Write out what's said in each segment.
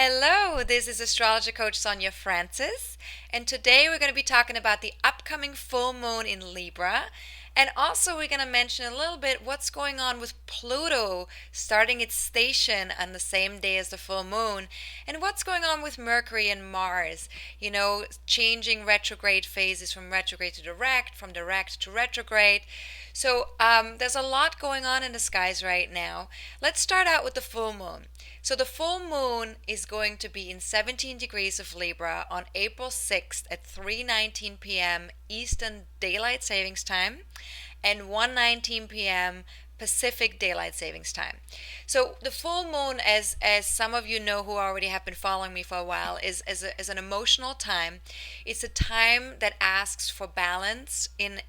Hello, this is AstrologerCoach Sonja Francis, and today we're going to be talking about the upcoming full moon in Libra, and also we're going to mention a little bit what's going on with Pluto starting its station on the same day as the full moon, and what's going on with Mercury and Mars, changing retrograde phases from retrograde to direct, from direct to retrograde. So there's a lot going on in the skies right now. Let's start out with the full moon. So the full moon is going to be in 17 degrees of Libra on April 6th at 3:19 p.m. Eastern Daylight Savings Time and 1:19 p.m. Pacific Daylight Savings Time. So the full moon, as some of you know who already have been following me for a while, is an emotional time. It's a time that asks for balance in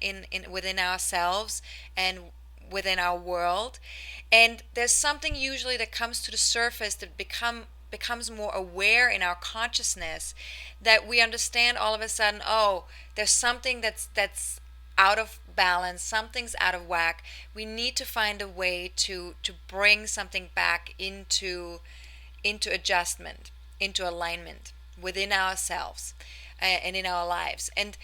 within ourselves and within our world. And there's something usually that comes to the surface that becomes more aware in our consciousness, that we understand all of a sudden, oh, there's something that's out of balance, something's out of whack. We need to find a way to bring something back into adjustment, into alignment within ourselves and in our lives. And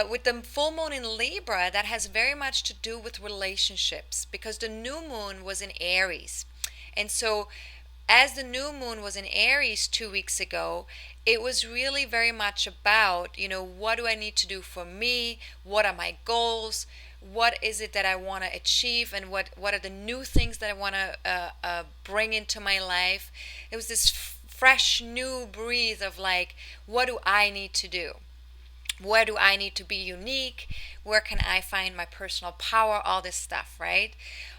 with the full moon in Libra, that has very much to do with relationships, because the new moon was in Aries. And so as the new moon was in Aries 2 weeks ago, it was really very much about, what do I need to do for me? What are my goals? What is it that I want to achieve? And what are the new things that I want to bring into my life? It was this fresh new breeze of like, what do I need to do? Where do I need to be unique? Where can I find my personal power? All this stuff, right?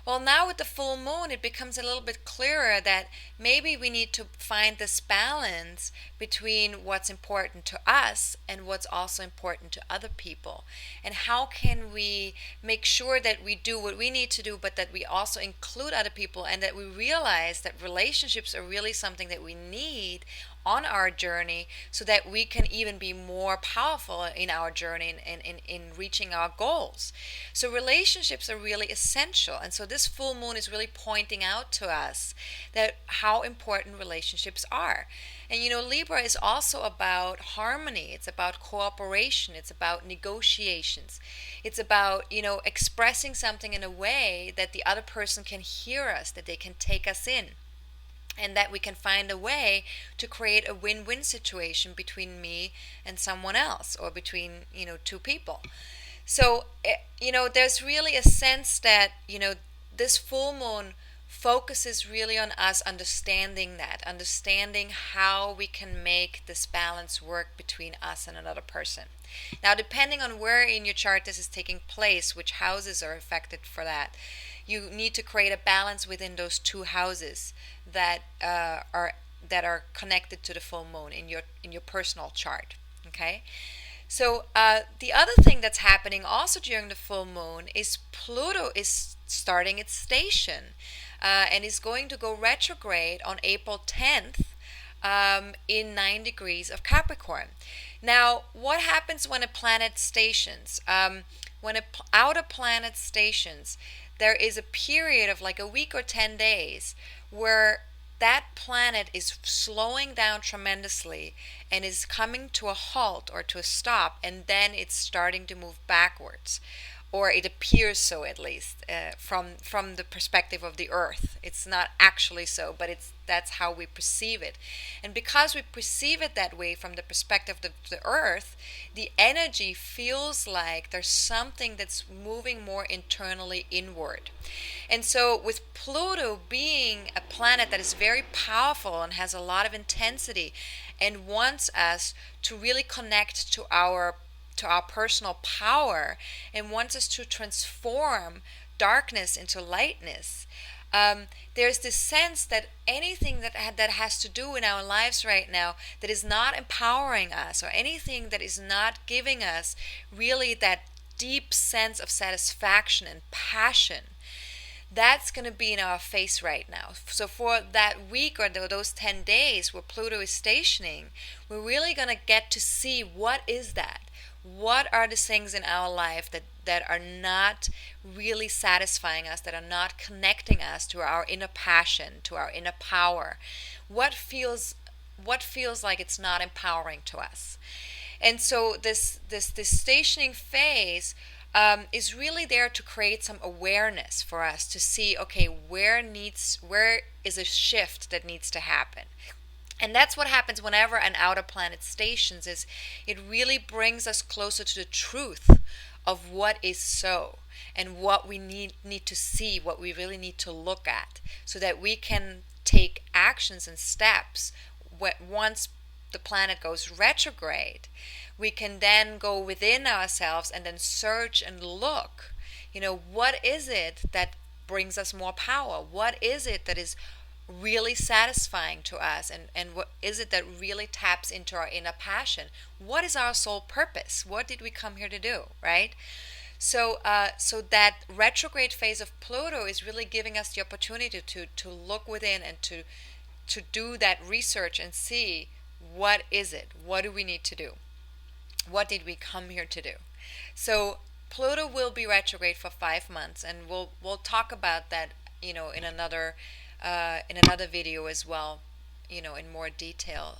Well, now with the full moon, it becomes a little bit clearer that maybe we need to find this balance between what's important to us and what's also important to other people. And how can we make sure that we do what we need to do, but that we also include other people, and that we realize that relationships are really something that we need on our journey, so that we can even be more powerful in our journey and in reaching our goals. So relationships are really essential, and so this full moon is really pointing out to us that how important relationships are. And Libra is also about harmony, it's about cooperation, it's about negotiations, it's about expressing something in a way that the other person can hear us, that they can take us in, and that we can find a way to create a win-win situation between me and someone else, or between two people. So there's really a sense that this full moon focuses really on us understanding how we can make this balance work between us and another person. Now, depending on where in your chart this is taking place, which houses are affected for that, you need to create a balance within those two houses that are connected to the full moon in your personal chart. Okay. So the other thing that's happening also during the full moon is Pluto is starting its station and is going to go retrograde on April 10th in 9 degrees of Capricorn. Now, what happens when a planet stations? When an outer planet stations, there is a period of like a week or 10 days where that planet is slowing down tremendously and is coming to a halt or to a stop, and then it's starting to move backwards, or it appears so, at least from the perspective of the Earth. It's not actually so, but that's how we perceive it. And because we perceive it that way from the perspective of the Earth, the energy feels like there's something that's moving more internally inward. And so with Pluto being a planet that is very powerful and has a lot of intensity and wants us to really connect to our personal power, and wants us to transform darkness into lightness, there's this sense that anything that has to do in our lives right now that is not empowering us, or anything that is not giving us really that deep sense of satisfaction and passion, that's going to be in our face right now. So for that week or those 10 days where Pluto is stationing, we're really going to get to see what is that. What are the things in our life that are not really satisfying us, that are not connecting us to our inner passion, to our inner power? What feels what feels like it's not empowering to us. And so this stationing phase is really there to create some awareness for us to see, okay, where is a shift that needs to happen. And that's what happens whenever an outer planet stations, is it really brings us closer to the truth of what is so, and what we need to see, what we really need to look at, so that we can take actions and steps. Once the planet goes retrograde, we can then go within ourselves and then search and look, what is it that brings us more power? What is it that is really satisfying to us, and what is it that really taps into our inner passion? What is our soul purpose? What did we come here to do, right? So that retrograde phase of Pluto is really giving us the opportunity to look within and to do that research and see, what is it? What do we need to do? What did we come here to do? So Pluto will be retrograde for 5 months, and we'll talk about that, in another video as well, in more detail,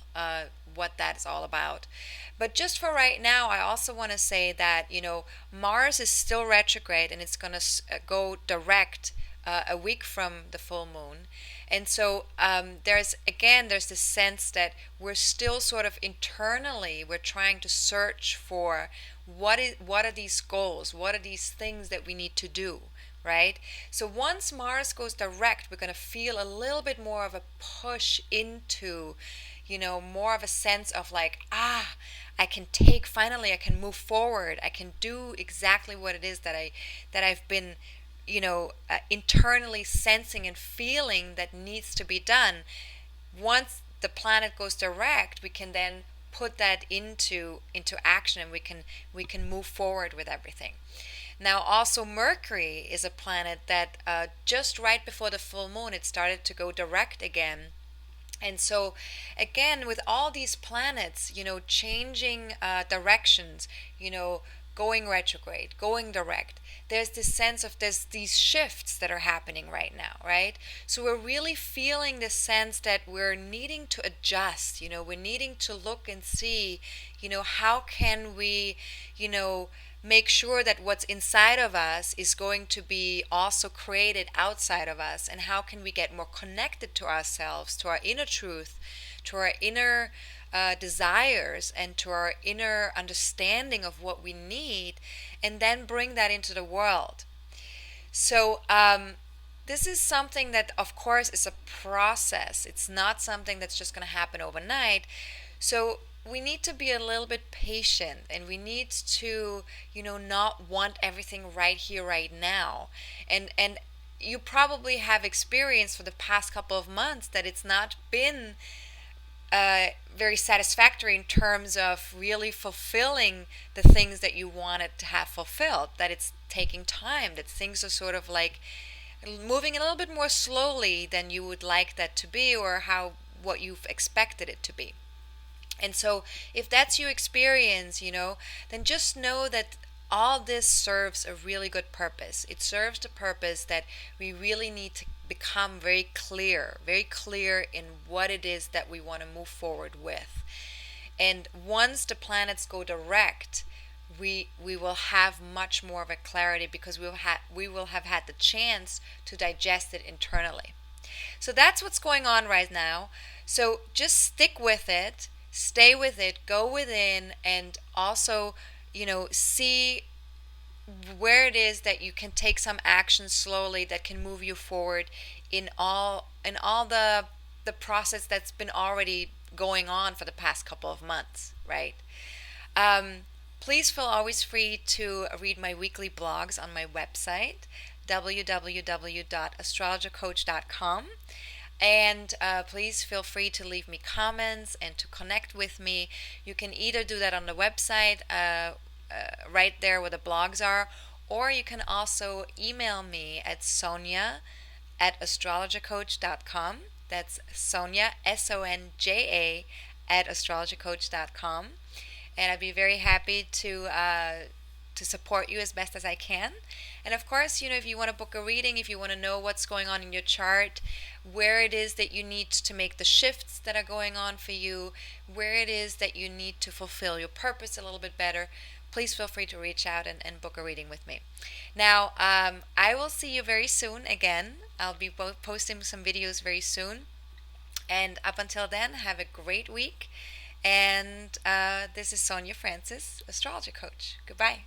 what that's all about. But just for right now, I also want to say that, Mars is still retrograde, and it's going to go direct a week from the full moon. And so there's this sense that we're still sort of internally, we're trying to search for what are these goals, what are these things that we need to do, right? So once Mars goes direct, we're going to feel a little bit more of a push into, more of a sense of like, I can move forward. I can do exactly what it is that I've been, internally sensing and feeling that needs to be done. Once the planet goes direct, we can then put that into action, and we can move forward with everything. Now, also Mercury is a planet that just right before the full moon, it started to go direct again. And so, again, with all these planets, changing directions, going retrograde, going direct, there's this sense of these shifts that are happening right now, right? So we're really feeling this sense that we're needing to adjust, we're needing to look and see, how can we, make sure that what's inside of us is going to be also created outside of us, and how can we get more connected to ourselves, to our inner truth, to our inner desires, and to our inner understanding of what we need, and then bring that into the world. So this is something that, of course, is a process. It's not something that's just going to happen overnight. So we need to be a little bit patient, and we need to, not want everything right here, right now. And you probably have experienced for the past couple of months that it's not been very satisfactory in terms of really fulfilling the things that you wanted to have fulfilled, that it's taking time, that things are sort of like moving a little bit more slowly than you would like that to be, or what you've expected it to be. And so if that's your experience, then just know that all this serves a really good purpose. It serves the purpose that we really need to become very clear in what it is that we want to move forward with. And once the planets go direct, we will have much more of a clarity, because we will have had the chance to digest it internally. So that's what's going on right now. So just stick with it. Stay with it, go within, and also, see where it is that you can take some action slowly that can move you forward in all the process that's been already going on for the past couple of months, right? Please feel always free to read my weekly blogs on my website, www.astrologercoach.com. And please feel free to leave me comments and to connect with me. You can either do that on the website, right there where the blogs are, or you can also email me at Sonja@astrologercoach.com. That's Sonja, SONJA, @astrologercoach.com. And I'd be very happy to to support you as best as I can. And of course, if you want to book a reading, if you want to know what's going on in your chart, where it is that you need to make the shifts that are going on for you, where it is that you need to fulfill your purpose a little bit better, please feel free to reach out and book a reading with me. Now, I will see you very soon again. I'll be posting some videos very soon. And up until then, have a great week. And this is Sonja Francis, Astrologer Coach. Goodbye.